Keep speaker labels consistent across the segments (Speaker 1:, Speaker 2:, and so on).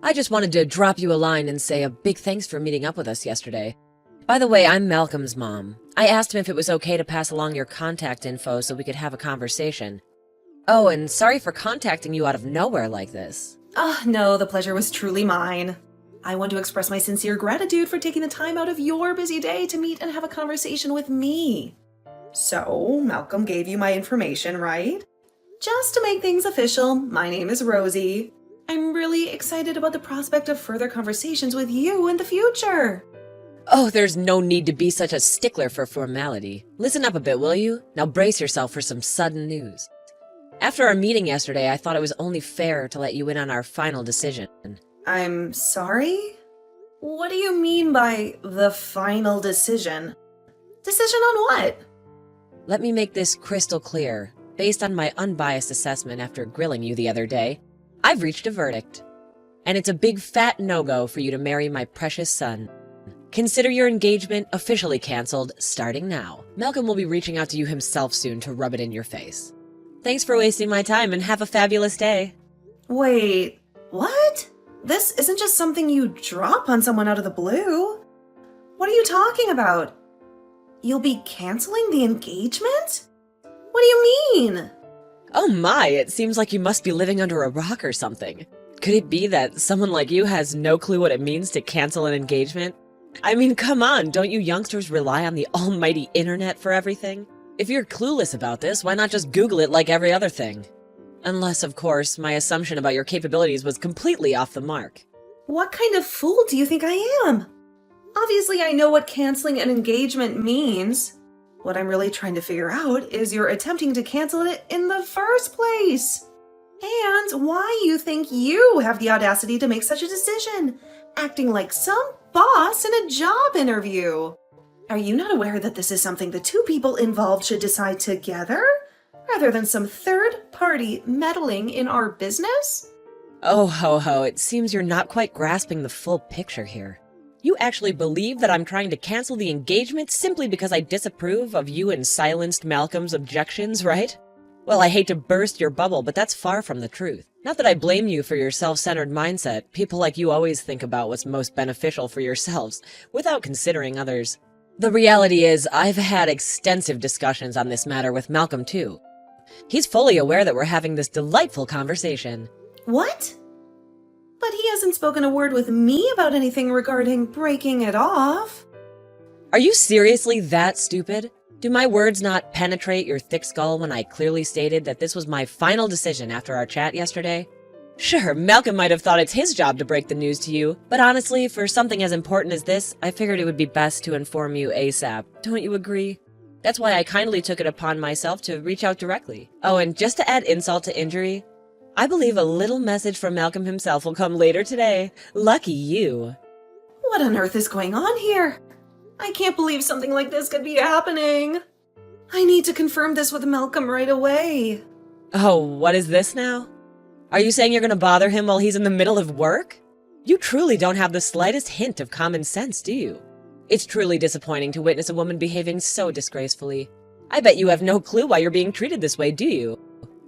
Speaker 1: I just wanted to drop you a line and say a big thanks for meeting up with us yesterday. By the way, I'm Malcolm's mom. I asked him if it was okay to pass along your contact info so we could have a conversation. Oh, and sorry for contacting you out of nowhere like this.
Speaker 2: No, the pleasure was truly mine. I want to express my sincere gratitude for taking the time out of your busy day to meet and have a conversation with me. So, Malcolm gave you my information, right? Just to make things official, my name is Rosie. I'm really excited about the prospect of further conversations with you in the future.
Speaker 1: Oh, there's no need to be such a stickler for formality. Listen up a bit, will you? Now brace yourself for some sudden news. After our meeting yesterday, I thought it was only fair to let you in on our final decision.
Speaker 2: I'm sorry? What do you mean by the final decision? Decision on what?
Speaker 1: Let me make this crystal clear. Based on my unbiased assessment after grilling you the other day, I've reached a verdict. And it's a big fat no-go for you to marry my precious son. Consider your engagement officially canceled starting now. Malcolm will be reaching out to you himself soon to rub it in your face. Thanks for wasting my time and have a fabulous day.
Speaker 2: Wait, what? This isn't just something you drop on someone out of the blue. What are you talking about? You'll be canceling the engagement? What do you mean?
Speaker 1: Oh my, it seems like you must be living under a rock or something. Could it be that someone like you has no clue what it means to cancel an engagement? I mean, come on, don't you youngsters rely on the almighty internet for everything? If you're clueless about this, why not just Google it like every other thing? Unless, of course, my assumption about your capabilities was completely off the mark.
Speaker 2: What kind of fool do you think I am? Obviously, I know what canceling an engagement means. What I'm really trying to figure out is you're attempting to cancel it in the first place. And why you think you have the audacity to make such a decision, acting like some boss in a job interview. Are you not aware that this is something the two people involved should decide together, rather than some third party meddling in our business?
Speaker 1: Oh ho ho, it seems you're not quite grasping the full picture here. You actually believe that I'm trying to cancel the engagement simply because I disapprove of you and silenced Malcolm's objections, right? Well, I hate to burst your bubble, but that's far from the truth. Not that I blame you for your self-centered mindset. People like you always think about what's most beneficial for yourselves, without considering others. The reality is, I've had extensive discussions on this matter with Malcolm, too. He's fully aware that we're having this delightful conversation.
Speaker 2: What? But he hasn't spoken a word with me about anything regarding breaking it off.
Speaker 1: Are you seriously that stupid? Do my words not penetrate your thick skull when I clearly stated that this was my final decision after our chat yesterday? Sure, Malcolm might have thought it's his job to break the news to you, but honestly, for something as important as this, I figured it would be best to inform you ASAP. Don't you agree? That's why I kindly took it upon myself to reach out directly. Oh, and just to add insult to injury, I believe a little message from Malcolm himself will come later today. Lucky you.
Speaker 2: What on earth is going on here? I can't believe something like this could be happening. I need to confirm this with Malcolm right away.
Speaker 1: Oh, what is this now? Are you saying you're going to bother him while he's in the middle of work? You truly don't have the slightest hint of common sense, do you? It's truly disappointing to witness a woman behaving so disgracefully. I bet you have no clue why you're being treated this way, do you?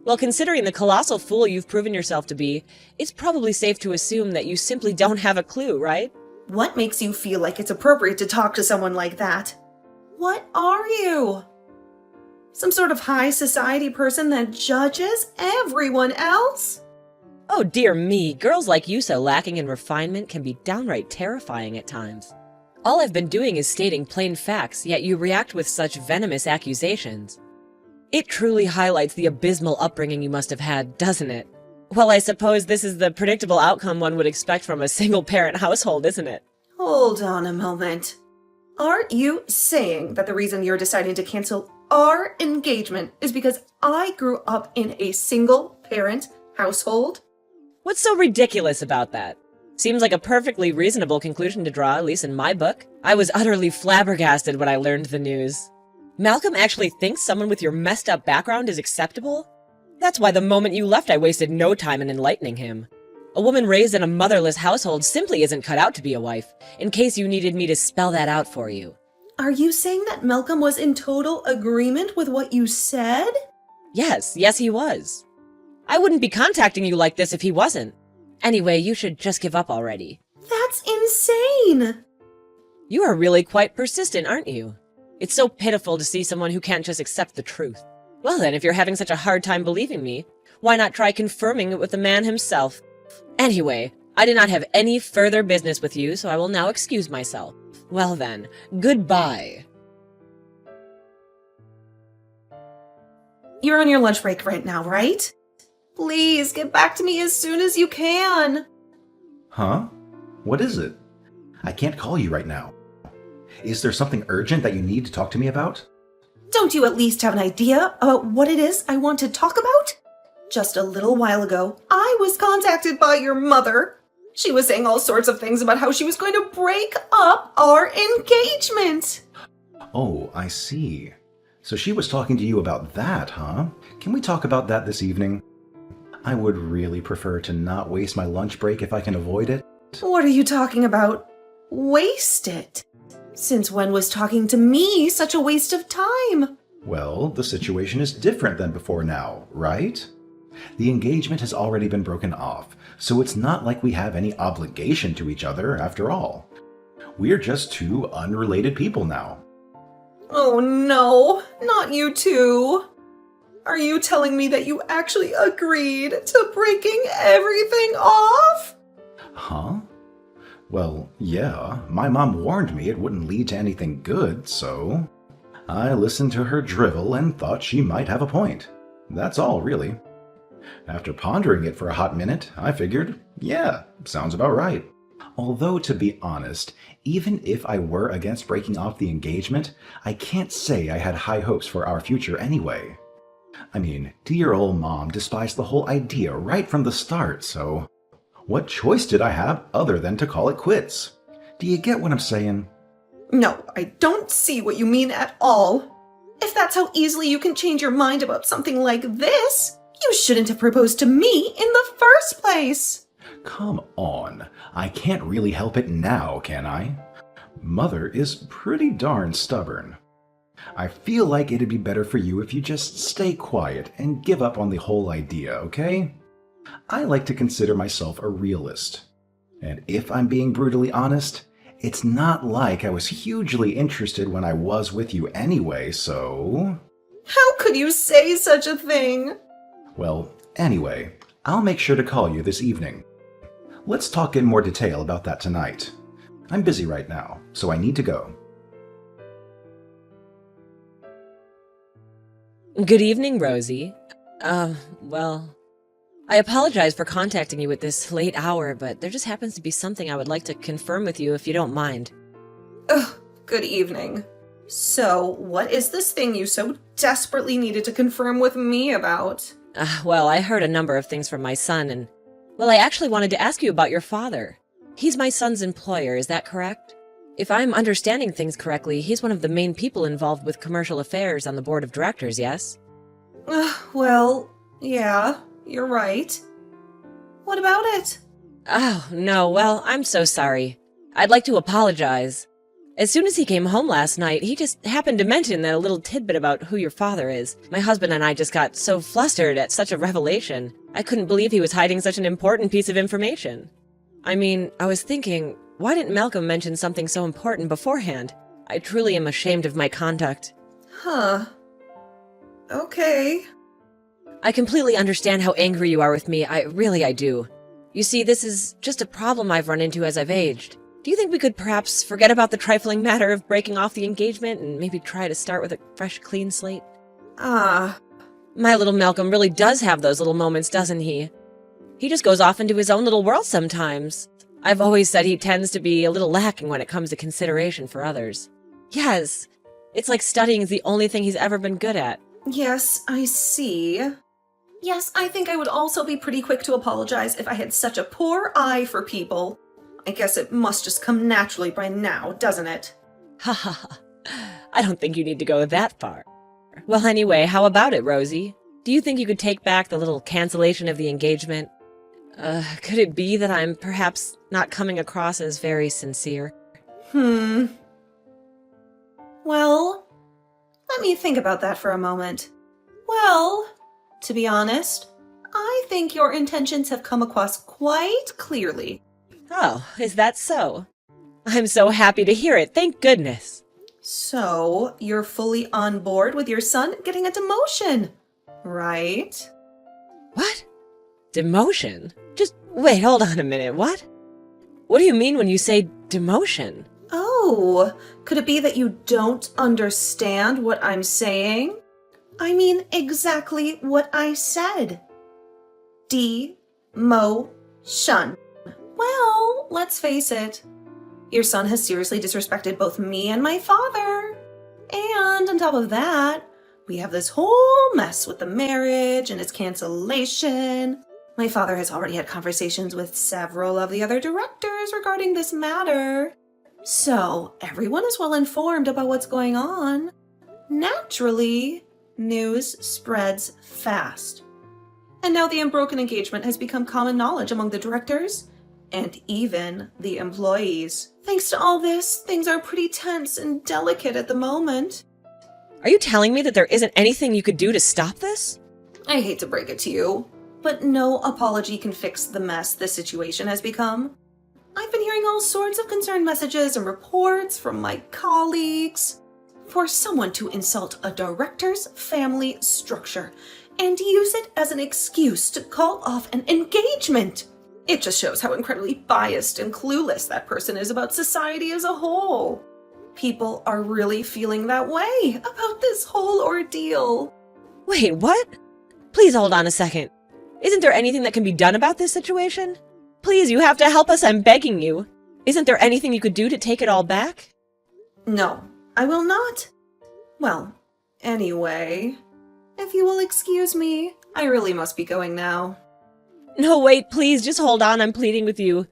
Speaker 1: Well, considering the colossal fool you've proven yourself to be, it's probably safe to assume that you simply don't have a clue, right?
Speaker 2: What makes you feel like it's appropriate to talk to someone like that? What are you? Some sort of high society person that judges everyone else?
Speaker 1: Oh dear me, girls like you so lacking in refinement can be downright terrifying at times. All I've been doing is stating plain facts, yet you react with such venomous accusations. It truly highlights the abysmal upbringing you must have had, doesn't it? Well, I suppose this is the predictable outcome one would expect from a single-parent household, isn't it?
Speaker 2: Hold on a moment. Aren't you saying that the reason you're deciding to cancel our engagement is because I grew up in a single-parent household?
Speaker 1: What's so ridiculous about that? Seems like a perfectly reasonable conclusion to draw, at least in my book. I was utterly flabbergasted when I learned the news. Malcolm actually thinks someone with your messed up background is acceptable? That's why the moment you left I wasted no time in enlightening him. A woman raised in a motherless household simply isn't cut out to be a wife, in case you needed me to spell that out for you.
Speaker 2: Are you saying that Malcolm was in total agreement with what you said?
Speaker 1: Yes he was. I wouldn't be contacting you like this if he wasn't. Anyway, you should just give up already.
Speaker 2: That's insane!
Speaker 1: You are really quite persistent, aren't you? It's so pitiful to see someone who can't just accept the truth. Well then, if you're having such a hard time believing me, why not try confirming it with the man himself? Anyway, I did not have any further business with you, so I will now excuse myself. Well then, goodbye.
Speaker 2: You're on your lunch break right now, right? Please, get back to me as soon as you can.
Speaker 3: Huh? What is it? I can't call you right now. Is there something urgent that you need to talk to me about?
Speaker 2: Don't you at least have an idea about what it is I want to talk about? Just a little while ago, I was contacted by your mother. She was saying all sorts of things about how she was going to break up our engagement.
Speaker 3: Oh, I see. So she was talking to you about that, huh? Can we talk about that this evening? I would really prefer to not waste my lunch break if I can avoid it.
Speaker 2: What are you talking about? Waste it? Since when was talking to me such a waste of time?
Speaker 3: Well, the situation is different than before now, right? The engagement has already been broken off, so it's not like we have any obligation to each other after all. We're just two unrelated people now.
Speaker 2: Oh no, not you two. Are you telling me that you actually agreed to breaking everything off?
Speaker 3: Huh? Well, yeah, my mom warned me it wouldn't lead to anything good, so I listened to her drivel and thought she might have a point. That's all, really. After pondering it for a hot minute, I figured, yeah, sounds about right. Although, to be honest, even if I were against breaking off the engagement, I can't say I had high hopes for our future anyway. I mean, dear old mom despised the whole idea right from the start, so what choice did I have other than to call it quits? Do you get what I'm saying?
Speaker 2: No, I don't see what you mean at all. If that's how easily you can change your mind about something like this, you shouldn't have proposed to me in the first place.
Speaker 3: Come on, I can't really help it now, can I? Mother is pretty darn stubborn. I feel like it'd be better for you if you just stay quiet and give up on the whole idea, okay? I like to consider myself a realist. And if I'm being brutally honest, it's not like I was hugely interested when I was with you anyway, so...
Speaker 2: How could you say such a thing?
Speaker 3: Well, anyway, I'll make sure to call you this evening. Let's talk in more detail about that tonight. I'm busy right now, so I need to go.
Speaker 1: Good evening, Rosie. Well, I apologize for contacting you at this late hour, but there just happens to be something I would like to confirm with you if you don't mind.
Speaker 2: Ugh, good evening. So, what is this thing you so desperately needed to confirm with me about?
Speaker 1: Well, I heard a number of things from my son, and, well, I actually wanted to ask you about your father. He's my son's employer, is that correct? If I'm understanding things correctly, he's one of the main people involved with commercial affairs on the board of directors, yes?
Speaker 2: Well, yeah, you're right. What about it?
Speaker 1: Oh, no, well, I'm so sorry. I'd like to apologize. As soon as he came home last night, he just happened to mention that little tidbit about who your father is. My husband and I just got so flustered at such a revelation. I couldn't believe he was hiding such an important piece of information. I mean, I was thinking, why didn't Malcolm mention something so important beforehand? I truly am ashamed of my conduct.
Speaker 2: Huh. Okay.
Speaker 1: I completely understand how angry you are with me. I do. You see, this is just a problem I've run into as I've aged. Do you think we could perhaps forget about the trifling matter of breaking off the engagement and maybe try to start with a fresh, clean slate? My little Malcolm really does have those little moments, doesn't he? He just goes off into his own little world sometimes. I've always said he tends to be a little lacking when it comes to consideration for others. Yes, it's like studying is the only thing he's ever been good at.
Speaker 2: Yes, I see. Yes, I think I would also be pretty quick to apologize if I had such a poor eye for people. I guess it must just come naturally by now, doesn't it?
Speaker 1: Ha ha ha. I don't think you need to go that far. Well, anyway, how about it, Rosie? Do you think you could take back the little cancellation of the engagement? Could it be that I'm perhaps not coming across as very sincere?
Speaker 2: Well, let me think about that for a moment. Well, to be honest, I think your intentions have come across quite clearly.
Speaker 1: Oh, is that so? I'm so happy to hear it, thank goodness.
Speaker 2: So, you're fully on board with your son getting a demotion, right?
Speaker 1: What? Demotion? Just wait, hold on a minute, what? What do you mean when you say demotion?
Speaker 2: Oh, could it be that you don't understand what I'm saying? I mean exactly what I said. Demotion. Well, let's face it. Your son has seriously disrespected both me and my father. And on top of that, we have this whole mess with the marriage and its cancellation. My father has already had conversations with several of the other directors regarding this matter. So, everyone is well informed about what's going on. Naturally, news spreads fast. And now the unbroken engagement has become common knowledge among the directors and even the employees. Thanks to all this, things are pretty tense and delicate at the moment.
Speaker 1: Are you telling me that there isn't anything you could do to stop this?
Speaker 2: I hate to break it to you, but no apology can fix the mess this situation has become. I've been hearing all sorts of concerned messages and reports from my colleagues. For someone to insult a director's family structure and use it as an excuse to call off an engagement, it just shows how incredibly biased and clueless that person is about society as a whole. People are really feeling that way about this whole ordeal.
Speaker 1: Wait, what? Please hold on a second. Isn't there anything that can be done about this situation? Please, you have to help us, I'm begging you. Isn't there anything you could do to take it all back?
Speaker 2: No, I will not. Well, anyway, if you will excuse me, I really must be going now.
Speaker 1: No, wait, please, just hold on, I'm pleading with you.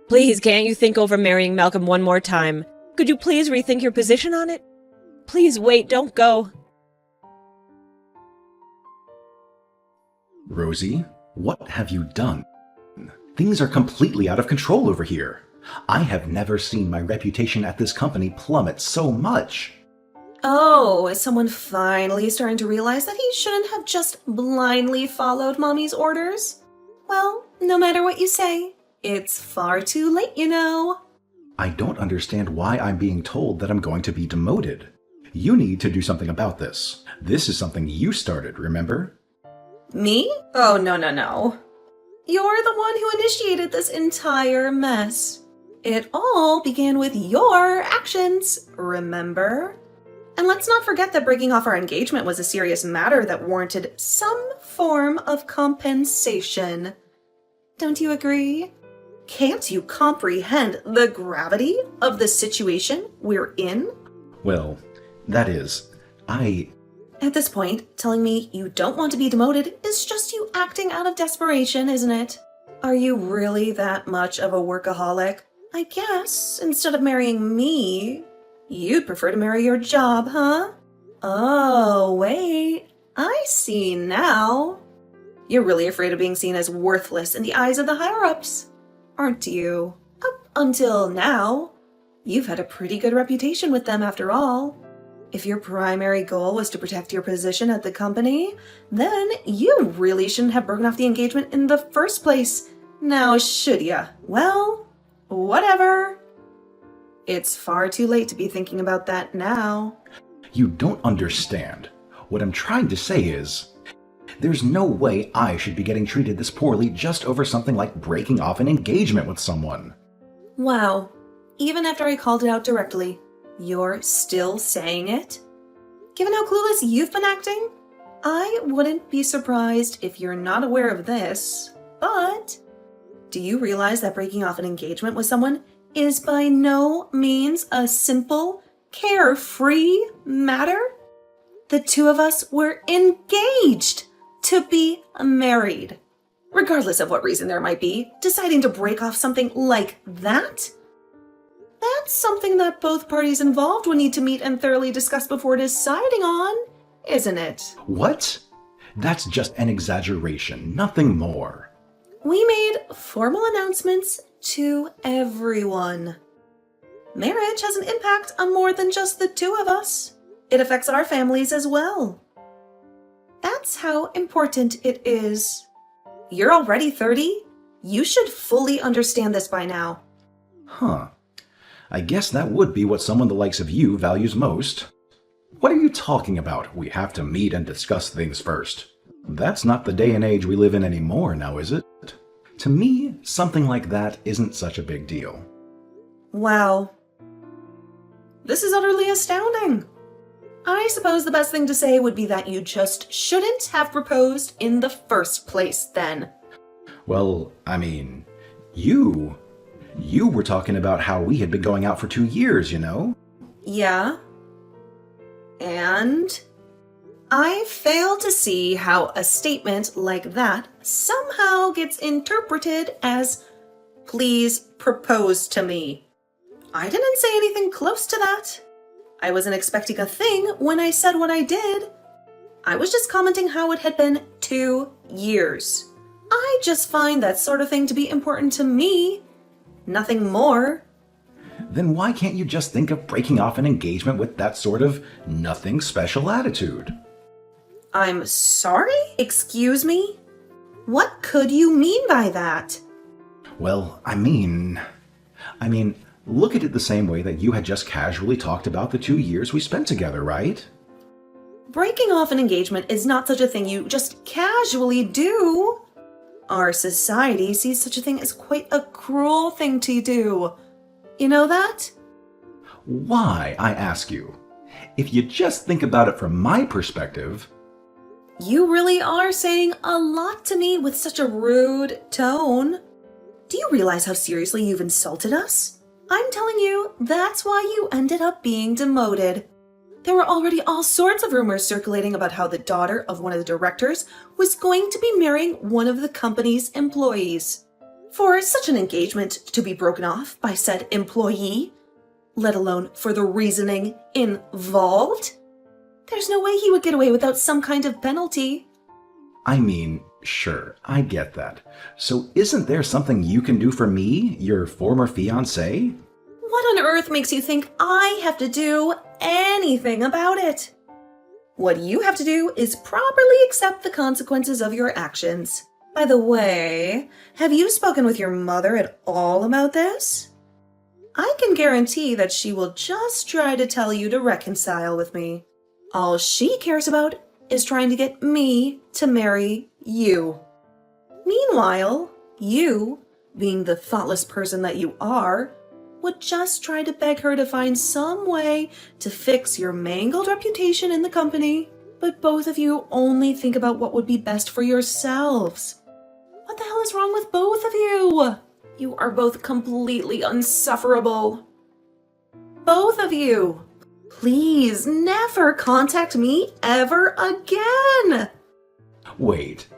Speaker 1: Please, can't you think over marrying Malcolm one more time? Could you please rethink your position on it? Please wait, don't go.
Speaker 3: Rosie, what have you done? Things are completely out of control over here. I have never seen my reputation at this company plummet so much.
Speaker 2: Oh, is someone finally starting to realize that he shouldn't have just blindly followed Mommy's orders? Well, no matter what you say, it's far too late, you know.
Speaker 3: I don't understand why I'm being told that I'm going to be demoted. You need to do something about this. This is something you started, remember?
Speaker 2: Me? Oh, no. You're the one who initiated this entire mess. It all began with your actions, remember? And let's not forget that breaking off our engagement was a serious matter that warranted some form of compensation. Don't you agree? Can't you comprehend the gravity of the situation we're in?
Speaker 3: Well, that is,
Speaker 2: At this point, telling me you don't want to be demoted is just you acting out of desperation, isn't it? Are you really that much of a workaholic? I guess, instead of marrying me, you'd prefer to marry your job, huh? Oh, wait. I see now. You're really afraid of being seen as worthless in the eyes of the higher-ups, aren't you? Up until now, you've had a pretty good reputation with them after all. If your primary goal was to protect your position at the company, then you really shouldn't have broken off the engagement in the first place. Now, should ya? Well, whatever. It's far too late to be thinking about that now.
Speaker 3: you don't understand. What I'm trying to say is, there's no way I should be getting treated this poorly just over something like breaking off an engagement with someone.
Speaker 2: Wow. Even after I called it out directly, you're still saying it? Given how clueless you've been acting, I wouldn't be surprised if you're not aware of this, but do you realize that breaking off an engagement with someone is by no means a simple, carefree matter? The two of us were engaged to be married. Regardless of what reason there might be, deciding to break off something like that? That's something that both parties involved will need to meet and thoroughly discuss before deciding on, isn't it?
Speaker 3: What? That's just an exaggeration, nothing more.
Speaker 2: We made formal announcements to everyone. Marriage has an impact on more than just the two of us. It affects our families as well. That's how important it is. You're already 30? You should fully understand this by now.
Speaker 3: Huh. I guess that would be what someone the likes of you values most. What are you talking about? We have to meet and discuss things first. That's not the day and age we live in anymore now, is it? To me, something like that isn't such a big deal.
Speaker 2: Wow. This is utterly astounding. I suppose the best thing to say would be that you just shouldn't have proposed in the first place then.
Speaker 3: Well, I mean, you were talking about how we had been going out for 2 years, you know?
Speaker 2: Yeah. And I fail to see how a statement like that somehow gets interpreted as, please propose to me. I didn't say anything close to that. I wasn't expecting a thing when I said what I did. I was just commenting how it had been 2 years. I just find that sort of thing to be important to me. Nothing more.
Speaker 3: Then why can't you just think of breaking off an engagement with that sort of nothing special attitude?
Speaker 2: I'm sorry? Excuse me? What could you mean by that?
Speaker 3: Well, I mean, look at it the same way that you had just casually talked about the 2 years we spent together, right?
Speaker 2: Breaking off an engagement is not such a thing you just casually do. Our society sees such a thing as quite a cruel thing to do. You know that?
Speaker 3: Why, I ask you? If you just think about it from my perspective...
Speaker 2: You really are saying a lot to me with such a rude tone. Do you realize how seriously you've insulted us? I'm telling you, that's why you ended up being demoted. There were already all sorts of rumors circulating about how the daughter of one of the directors was going to be marrying one of the company's employees. For such an engagement to be broken off by said employee, let alone for the reasoning involved, there's no way he would get away without some kind of penalty.
Speaker 3: I mean, sure, I get that. So isn't there something you can do for me, your former fiancé?
Speaker 2: What on earth makes you think I have to do anything about it? What you have to do is properly accept the consequences of your actions. By the way, have you spoken with your mother at all about this? I can guarantee that she will just try to tell you to reconcile with me. All she cares about is trying to get me to marry you. Meanwhile, you, being the thoughtless person that you are, would just try to beg her to find some way to fix your mangled reputation in the company. But both of you only think about what would be best for yourselves. What the hell is wrong with both of you? You are both completely insufferable. Both of you. Please never contact me ever again.
Speaker 3: Wait,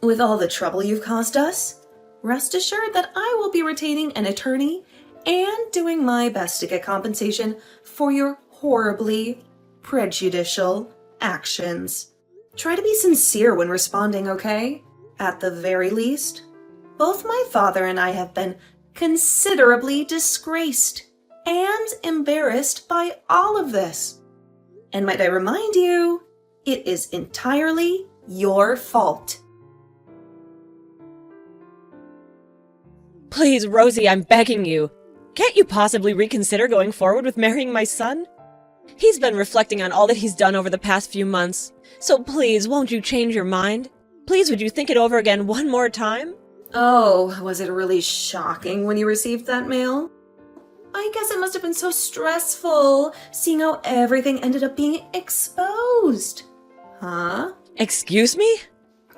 Speaker 2: With all the trouble you've caused us, rest assured that I will be retaining an attorney and doing my best to get compensation for your horribly prejudicial actions. Try to be sincere when responding, okay? At the very least, both my father and I have been considerably disgraced and embarrassed by all of this. And might I remind you, it is entirely your fault.
Speaker 1: Please, Rosie, I'm begging you. Can't you possibly reconsider going forward with marrying my son? He's been reflecting on all that he's done over the past few months. So please, won't you change your mind? Please, would you think it over again one more time?
Speaker 2: Oh, was it really shocking when you received that mail? I guess it must have been so stressful, seeing how everything ended up being exposed. Huh?
Speaker 1: Excuse me?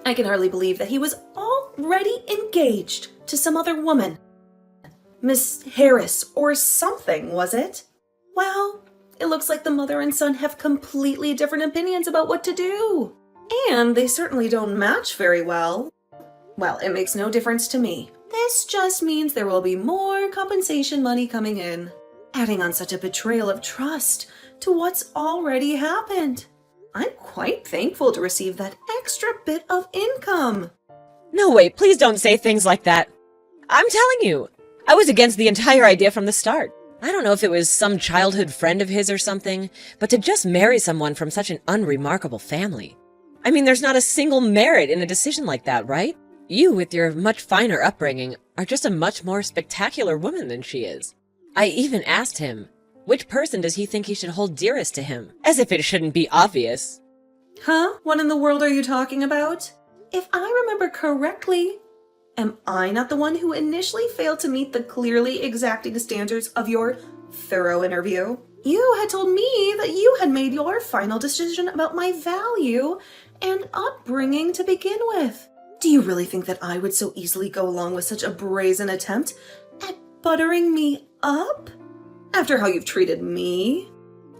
Speaker 2: I can hardly believe that he was already engaged to some other woman. Miss Harris or something, was it? Well, it looks like the mother and son have completely different opinions about what to do. And they certainly don't match very well. Well, it makes no difference to me. This just means there will be more compensation money coming in, adding on such a betrayal of trust to what's already happened. I'm quite thankful to receive that extra bit of income.
Speaker 1: No, wait, please don't say things like that. I'm telling you, I was against the entire idea from the start. I don't know if it was some childhood friend of his or something, but to just marry someone from such an unremarkable family. I mean, there's not a single merit in a decision like that, right? You, with your much finer upbringing, are just a much more spectacular woman than she is. I even asked him, which person does he think he should hold dearest to him? As if it shouldn't be obvious.
Speaker 2: Huh? What in the world are you talking about? If I remember correctly, am I not the one who initially failed to meet the clearly exacting standards of your thorough interview? You had told me that you had made your final decision about my value and upbringing to begin with. Do you really think that I would so easily go along with such a brazen attempt at buttering me up? After how you've treated me?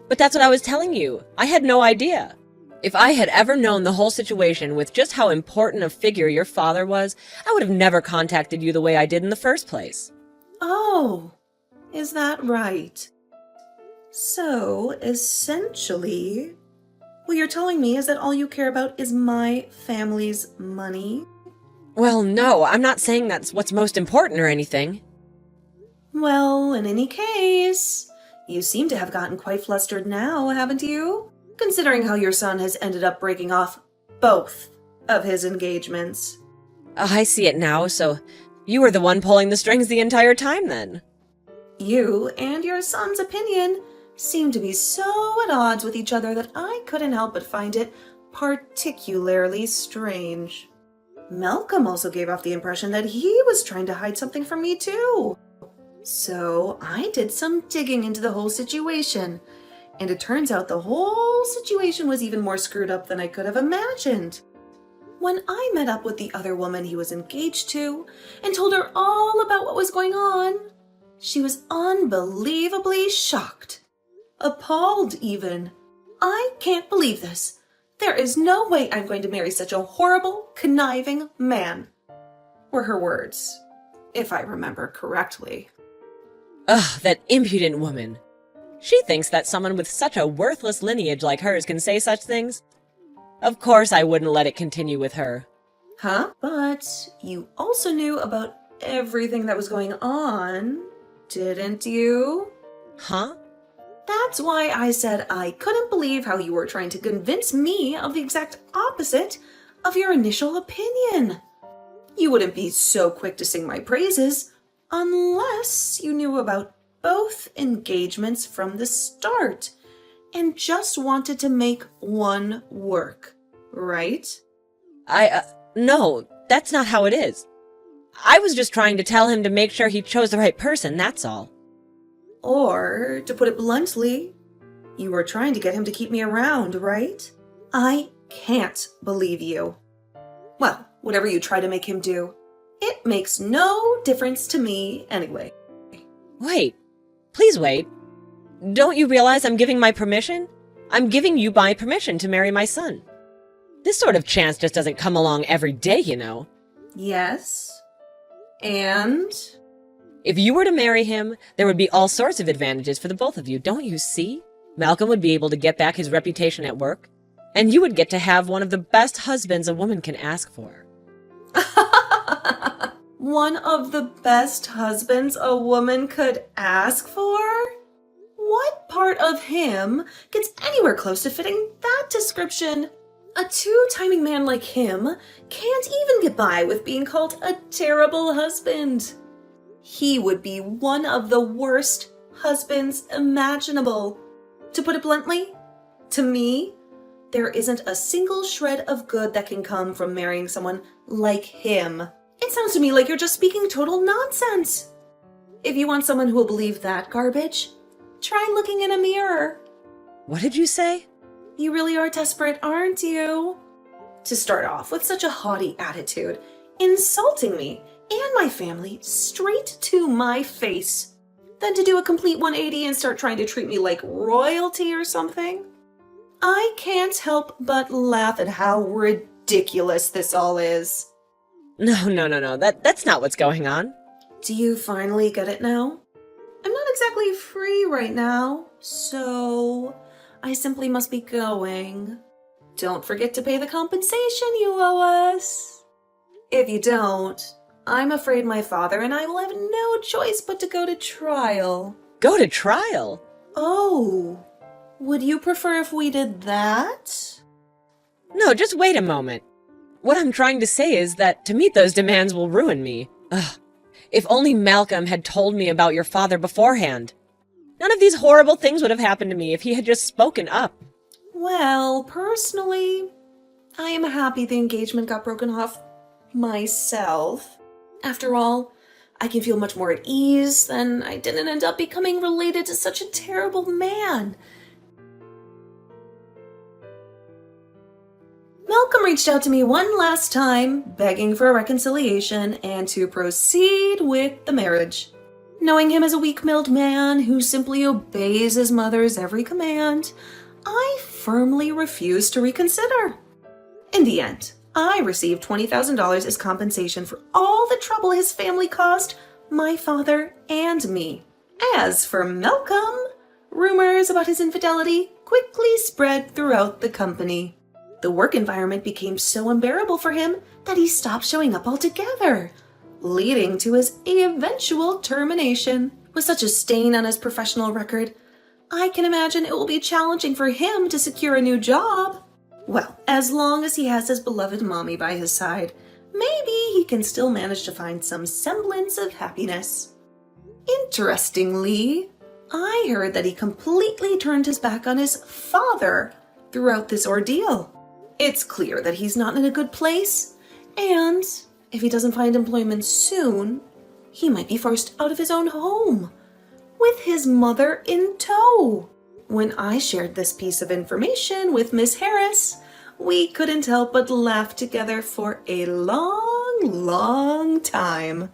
Speaker 1: But that's what I was telling you. I had no idea. If I had ever known the whole situation with just how important a figure your father was, I would have never contacted you the way I did in the first place.
Speaker 2: Oh, is that right? So, essentially, what you're telling me is that all you care about is my family's money?
Speaker 1: Well, no, I'm not saying that's what's most important or anything.
Speaker 2: Well, in any case, you seem to have gotten quite flustered now, haven't you? Considering how your son has ended up breaking off both of his engagements.
Speaker 1: I see it now, so you were the one pulling the strings the entire time then.
Speaker 2: You and your son's opinion seem to be so at odds with each other that I couldn't help but find it particularly strange. Malcolm also gave off the impression that he was trying to hide something from me too. So I did some digging into the whole situation, and it turns out the whole situation was even more screwed up than I could have imagined. When I met up with the other woman he was engaged to and told her all about what was going on, she was unbelievably shocked. Appalled even. I can't believe this. There is no way I'm going to marry such a horrible, conniving man, were her words, if I remember correctly.
Speaker 1: Ugh, that impudent woman. She thinks that someone with such a worthless lineage like hers can say such things. Of course I wouldn't let it continue with her.
Speaker 2: Huh? But you also knew about everything that was going on, didn't you?
Speaker 1: Huh?
Speaker 2: That's why I said I couldn't believe how you were trying to convince me of the exact opposite of your initial opinion. You wouldn't be so quick to sing my praises unless you knew about both engagements from the start and just wanted to make one work, right?
Speaker 1: No, that's not how it is. I was just trying to tell him to make sure he chose the right person, that's all.
Speaker 2: Or, to put it bluntly, you were trying to get him to keep me around, right? I can't believe you. Well, whatever you try to make him do, it makes no difference to me anyway.
Speaker 1: Wait. Please wait. Don't you realize I'm giving my permission? I'm giving you my permission to marry my son. This sort of chance just doesn't come along every day, you know.
Speaker 2: Yes. And?
Speaker 1: If you were to marry him, there would be all sorts of advantages for the both of you, don't you see? Malcolm would be able to get back his reputation at work, and you would get to have one of the best husbands a woman can ask for.
Speaker 2: One of the best husbands a woman could ask for? What part of him gets anywhere close to fitting that description? A two-timing man like him can't even get by with being called a terrible husband. He would be one of the worst husbands imaginable. To put it bluntly, to me, there isn't a single shred of good that can come from marrying someone like him. It sounds to me like you're just speaking total nonsense. If you want someone who will believe that garbage, try looking in a mirror.
Speaker 1: What did you say?
Speaker 2: You really are desperate, aren't you? To start off with such a haughty attitude, insulting me and my family straight to my face. Then to do a complete 180 and start trying to treat me like royalty or something. I can't help but laugh at how ridiculous this all is.
Speaker 1: No. That's not what's going on.
Speaker 2: Do you finally get it now? I'm not exactly free right now, so I simply must be going. Don't forget to pay the compensation you owe us. If you don't, I'm afraid my father and I will have no choice but to go to trial.
Speaker 1: Go to trial?
Speaker 2: Oh, would you prefer if we did that?
Speaker 1: No, just wait a moment. What I'm trying to say is that to meet those demands will ruin me. Ugh. If only Malcolm had told me about your father beforehand. None of these horrible things would have happened to me if he had just spoken up.
Speaker 2: Well, personally, I am happy the engagement got broken off myself. After all, I can feel much more at ease than I didn't end up becoming related to such a terrible man. Malcolm reached out to me one last time, begging for a reconciliation and to proceed with the marriage. Knowing him as a weak-willed man who simply obeys his mother's every command, I firmly refused to reconsider. In the end, I received $20,000 as compensation for all the trouble his family caused my father and me. As for Malcolm, rumors about his infidelity quickly spread throughout the company. The work environment became so unbearable for him that he stopped showing up altogether, leading to his eventual termination. With such a stain on his professional record, I can imagine it will be challenging for him to secure a new job. Well, as long as he has his beloved mommy by his side, maybe he can still manage to find some semblance of happiness. Interestingly, I heard that he completely turned his back on his father throughout this ordeal. It's clear that he's not in a good place, and if he doesn't find employment soon, he might be forced out of his own home, with his mother in tow. When I shared this piece of information with Miss Harris, we couldn't help but laugh together for a long time.